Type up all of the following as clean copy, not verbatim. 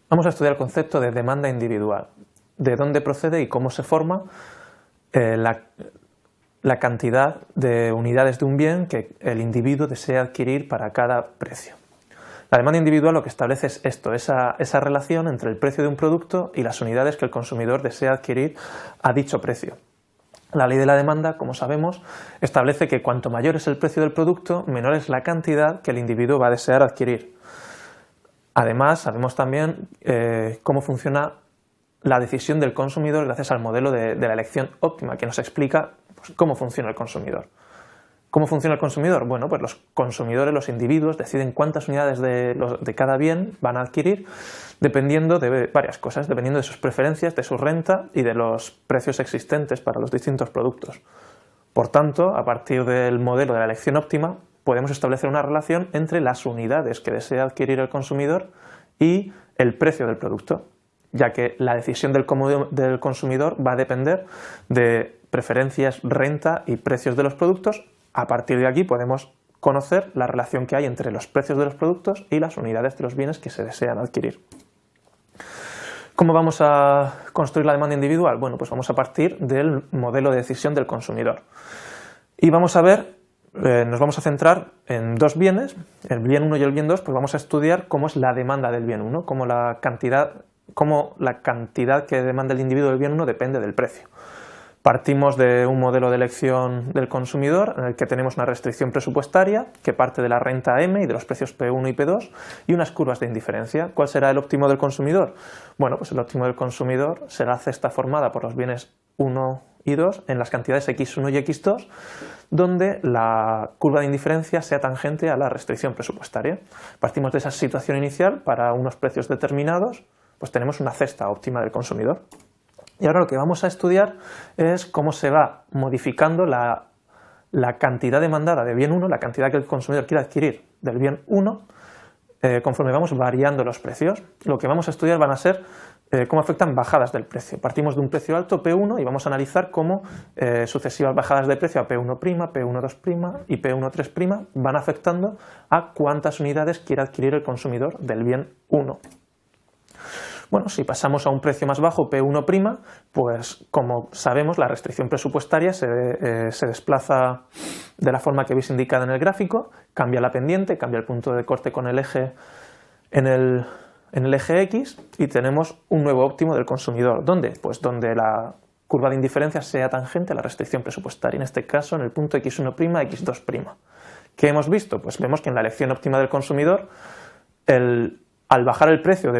Vamos a estudiar el concepto de demanda individual, de dónde procede y cómo se forma la cantidad de unidades de un bien que el individuo desea adquirir para cada precio. La demanda individual lo que establece es esto, esa relación entre el precio de un producto y las unidades que el consumidor desea adquirir a dicho precio. La ley de la demanda, como sabemos, establece que cuanto mayor es el precio del producto, menor es la cantidad que el individuo va a desear adquirir. Además, sabemos también cómo funciona la decisión del consumidor gracias al modelo de la elección óptima, que nos explica pues, cómo funciona el consumidor. ¿Cómo funciona el consumidor? Bueno, pues los consumidores, los individuos, deciden cuántas unidades de cada bien van a adquirir dependiendo de varias cosas, dependiendo de sus preferencias, de su renta y de los precios existentes para los distintos productos. Por tanto, a partir del modelo de la elección óptima, podemos establecer una relación entre las unidades que desea adquirir el consumidor y el precio del producto, ya que la decisión del consumidor va a depender de preferencias, renta y precios de los productos. A partir de aquí podemos conocer la relación que hay entre los precios de los productos y las unidades de los bienes que se desean adquirir. ¿Cómo vamos a construir la demanda individual? Bueno, pues vamos a partir del modelo de decisión del consumidor. Y vamos a ver, nos vamos a centrar en dos bienes, el bien 1 y el bien 2, pues vamos a estudiar cómo es la demanda del bien 1, cómo la cantidad que demanda el individuo del bien 1 depende del precio. Partimos de un modelo de elección del consumidor en el que tenemos una restricción presupuestaria que parte de la renta M y de los precios P1 y P2 y unas curvas de indiferencia. ¿Cuál será el óptimo del consumidor? Bueno, pues el óptimo del consumidor será la cesta formada por los bienes 1 y 2 en las cantidades X1 y X2, donde la curva de indiferencia sea tangente a la restricción presupuestaria. Partimos de esa situación inicial para unos precios determinados, pues tenemos una cesta óptima del consumidor. Y ahora lo que vamos a estudiar es cómo se va modificando la cantidad demandada de bien 1, la cantidad que el consumidor quiere adquirir del bien 1, conforme vamos variando los precios. Lo que vamos a estudiar van a ser cómo afectan bajadas del precio. Partimos de un precio alto, P1, y vamos a analizar cómo sucesivas bajadas de precio a P1', P1'2' y P1'3' van afectando a cuántas unidades quiere adquirir el consumidor del bien 1. Bueno, si pasamos a un precio más bajo, P1', pues como sabemos la restricción presupuestaria se desplaza de la forma que veis indicada en el gráfico, cambia la pendiente, cambia el punto de corte con el eje en el eje X y tenemos un nuevo óptimo del consumidor. ¿Dónde? Pues donde la curva de indiferencia sea tangente a la restricción presupuestaria, en este caso en el punto X1', X2'. ¿Qué hemos visto? Pues vemos que en la elección óptima del consumidor, al bajar el precio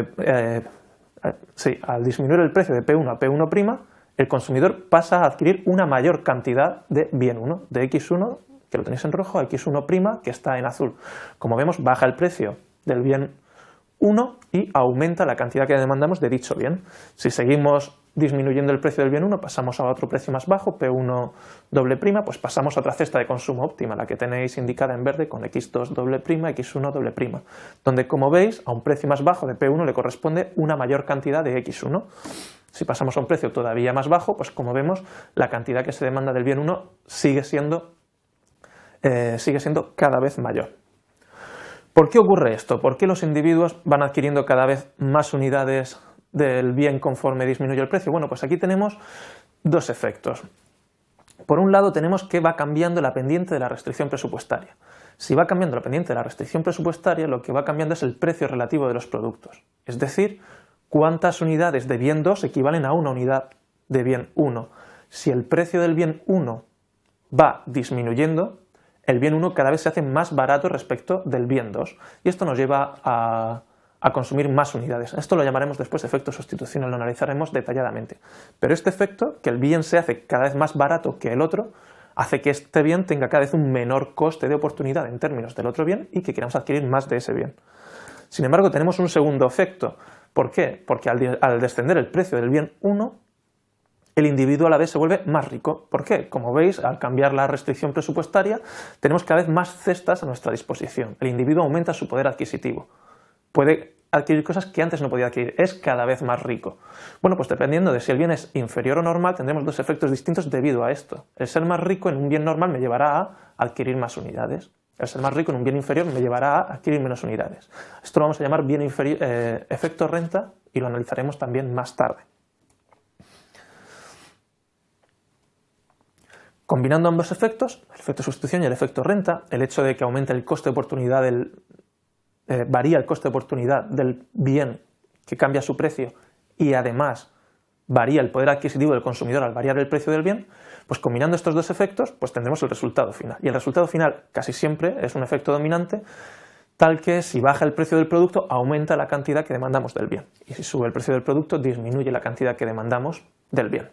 al disminuir el precio de P1 a P1', el consumidor pasa a adquirir una mayor cantidad de bien 1, de X1, que lo tenéis en rojo, a X1', que está en azul. Como vemos, baja el precio del bien 1 y aumenta la cantidad que demandamos de dicho bien. Si seguimos disminuyendo el precio del bien 1, pasamos a otro precio más bajo, P1', pues pasamos a otra cesta de consumo óptima, la que tenéis indicada en verde con X2', X1', donde, como veis, a un precio más bajo de P1 le corresponde una mayor cantidad de X1. Si pasamos a un precio todavía más bajo, pues como vemos, la cantidad que se demanda del bien 1 sigue siendo cada vez mayor. ¿Por qué ocurre esto? ¿Por qué los individuos van adquiriendo cada vez más unidades del bien conforme disminuye el precio? Bueno, pues aquí tenemos dos efectos. Por un lado tenemos que va cambiando la pendiente de la restricción presupuestaria. Si va cambiando la pendiente de la restricción presupuestaria, lo que va cambiando es el precio relativo de los productos. Es decir, cuántas unidades de bien 2 equivalen a una unidad de bien 1. Si el precio del bien 1 va disminuyendo, el bien 1 cada vez se hace más barato respecto del bien 2. Y esto nos lleva a consumir más unidades. Esto lo llamaremos después efecto sustitución, lo analizaremos detalladamente. Pero este efecto, que el bien se hace cada vez más barato que el otro, hace que este bien tenga cada vez un menor coste de oportunidad en términos del otro bien y que queramos adquirir más de ese bien. Sin embargo, tenemos un segundo efecto. ¿Por qué? Porque al descender el precio del bien 1, el individuo a la vez se vuelve más rico. ¿Por qué? Como veis, al cambiar la restricción presupuestaria, tenemos cada vez más cestas a nuestra disposición. El individuo aumenta su poder adquisitivo. Puede adquirir cosas que antes no podía adquirir, es cada vez más rico. Bueno, pues dependiendo de si el bien es inferior o normal, tendremos dos efectos distintos debido a esto. El ser más rico en un bien normal me llevará a adquirir más unidades. El ser más rico en un bien inferior me llevará a adquirir menos unidades. Esto lo vamos a llamar efecto renta y lo analizaremos también más tarde. Combinando ambos efectos, el efecto sustitución y el efecto renta, el hecho de que aumente el coste de oportunidad varía el coste de oportunidad del bien que cambia su precio y además varía el poder adquisitivo del consumidor al variar el precio del bien, pues combinando estos dos efectos pues tendremos el resultado final. Y el resultado final casi siempre es un efecto dominante tal que si baja el precio del producto aumenta la cantidad que demandamos del bien y si sube el precio del producto disminuye la cantidad que demandamos del bien.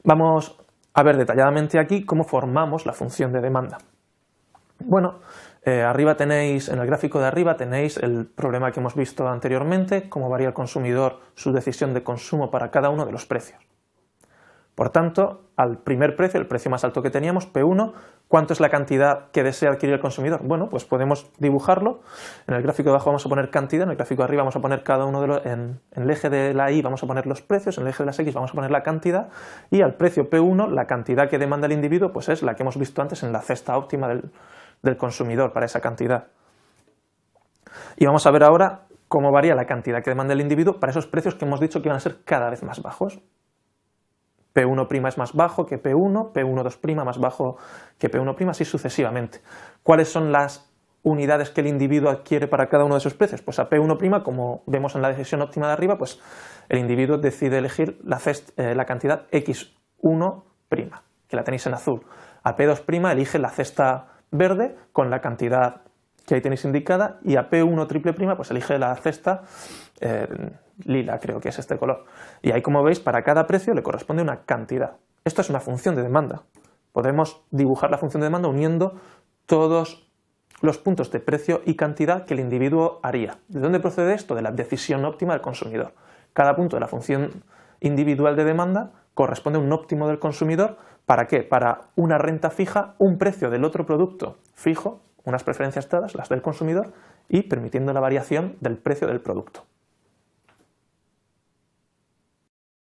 Vamos a ver detalladamente aquí cómo formamos la función de demanda. Bueno, arriba tenéis, en el gráfico de arriba tenéis el problema que hemos visto anteriormente, cómo varía el consumidor su decisión de consumo para cada uno de los precios. Por tanto, al primer precio, el precio más alto que teníamos, P1, ¿cuánto es la cantidad que desea adquirir el consumidor? Bueno, pues podemos dibujarlo. En el gráfico de abajo vamos a poner cantidad, en el gráfico de arriba vamos a poner cada uno de los... En el eje de la Y vamos a poner los precios, en el eje de las X vamos a poner la cantidad y al precio P1 la cantidad que demanda el individuo pues es la que hemos visto antes en la cesta óptima del consumidor para esa cantidad. Y vamos a ver ahora cómo varía la cantidad que demanda el individuo para esos precios que hemos dicho que iban a ser cada vez más bajos. P1' es más bajo que P1, P1'2' más bajo que P1', así sucesivamente. ¿Cuáles son las unidades que el individuo adquiere para cada uno de esos precios? Pues a P1', como vemos en la decisión óptima de arriba, pues el individuo decide elegir la cantidad X1', que la tenéis en azul. A P2' elige la cesta verde con la cantidad que ahí tenéis indicada y a P1', pues elige la cesta lila, creo que es este color. Y ahí, como veis, para cada precio le corresponde una cantidad. Esto es una función de demanda. Podemos dibujar la función de demanda uniendo todos los puntos de precio y cantidad que el individuo haría. ¿De dónde procede esto? De la decisión óptima del consumidor. Cada punto de la función individual de demanda corresponde a un óptimo del consumidor. ¿Para qué? Para una renta fija, un precio del otro producto fijo, unas preferencias dadas, las del consumidor, y permitiendo la variación del precio del producto.